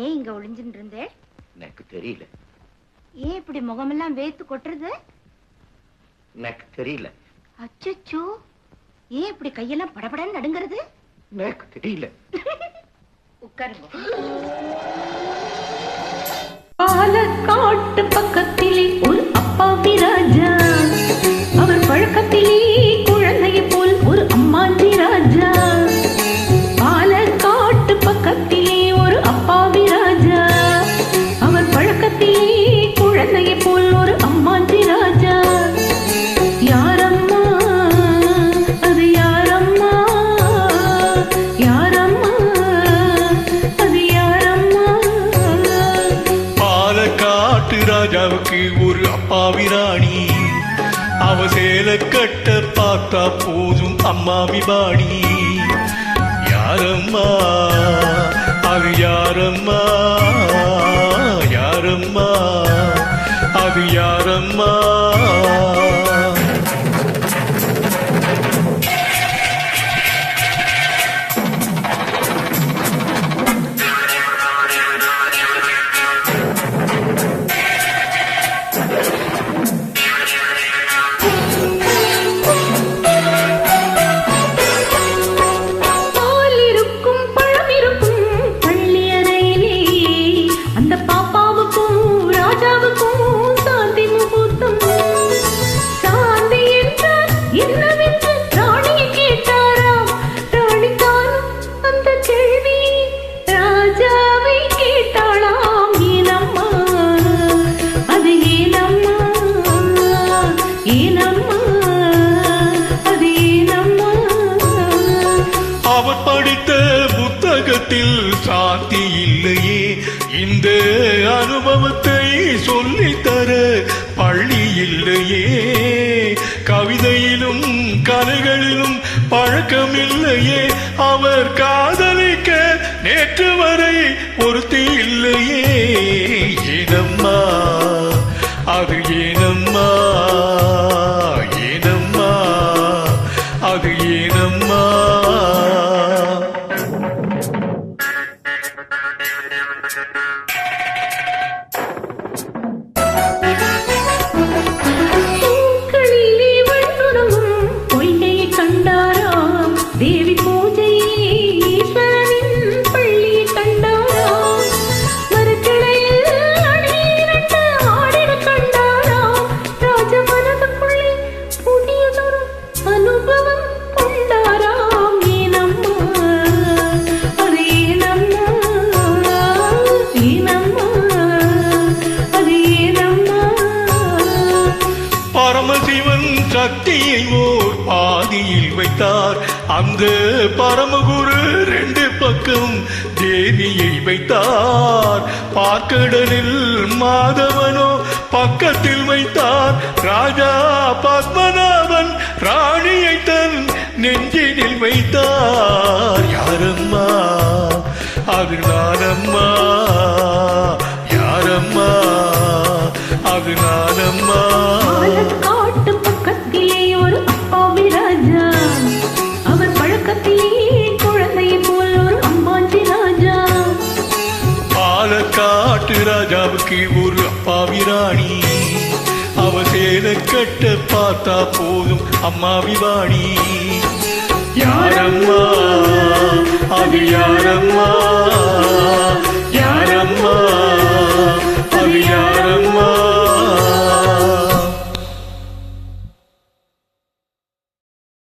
ஏன் இங்க ஒளிஞ்சிட்டு இருந்தே? எனக்கு தெரியல. ஏன் இப்படி முகமெல்லாம் வேத்து கொட்டுறது? எனக்கு தெரியல. அச்சச்சோ, ஏன் இப்படி கையெல்லாம் படபடன்னு நடுங்கிறது? எனக்கு தெரியல. உட்காருங்க. பாலக்காட்டு பக்கத்திலே ஒரு அப்பாவி ராஜா, அவர் பழக்கத்திலே குழந்தையை போல் ஒரு அம்மாஞ்சி ராஜா. பாலக்காட்டு பக்கத்திலே ஒரு அப்பாவி ராஜா, அவர் பழக்கத்திலே குழந்தையை போல் ஒரு அம்மாஞ்சி ராஜா. யாரம்மா அது யாரம்மா, யாரம்மா அது யாரம்மா. பாலக்காட்டு ராஜாவுக்கு ஒரு அப்பாவி ராணி, அவ சேலை கட்ட பார்த்தா போதும் அம்மாவி பாணி. யாரம்மா அது யாரம்மா, யாரம்மா அது யாரம்மா. அவர் படித்த புத்தகத்தில் சாந்தி இல்லையே, இந்த அனுபவத்தை சொல்லித்தர பள்ளி இல்லையே. கவிதையிலும் கலைகளிலும் பழக்கமில்லையே, அவர் காதலிக்க நேற்று வரை ஒருத்தி இல்லையே. ஏனம்மா அது ஏனம்மா, ஏனம்மா அது ஏனம்மா. தேவி பூஜையே ஈஸ்வரனின் பள்ளியை கண்டாராம். மரக்கிளையில் அணியிரண்டு ஆடிட கண்டாராம். ராஜ மனதுக்குள்ளே புதியதொரு அனுபவம் கொண்டாராம். ஏனம்மா அது ஏனம்மா, ஏனம்மா அது ஏனம்மா. பரமசிவன் சக்தியை ஓர் பாதியில் வைத்தார், அந்த பரமகுரு ரெண்டு பக்கம் தேவியை வைத்தார். பார்க்கடலில் மாதவனோ பக்கத்தில் வைத்தார். ராஜா பத்மநாபன் ராணியை தன் நெஞ்சினில் வைத்தார். யாரம்மா அது நானம்மா, யாரம்மா அது நானம்மா. பாலக்காட்டு பக்கத்திலே ஒரு அப்பாவி ராஜா, அவர் பழக்கத்திலே குழந்தையை போல் ஒரு அம்மாஞ்சி ராஜா. பாலக்காட்டு ராஜாவுக்கு ஒரு அப்பாவி ராணி, அவ சேலை கட்ட பார்த்தா போதும் அம்மாவி வாணி. யாரம்மா அது யாரம்மா.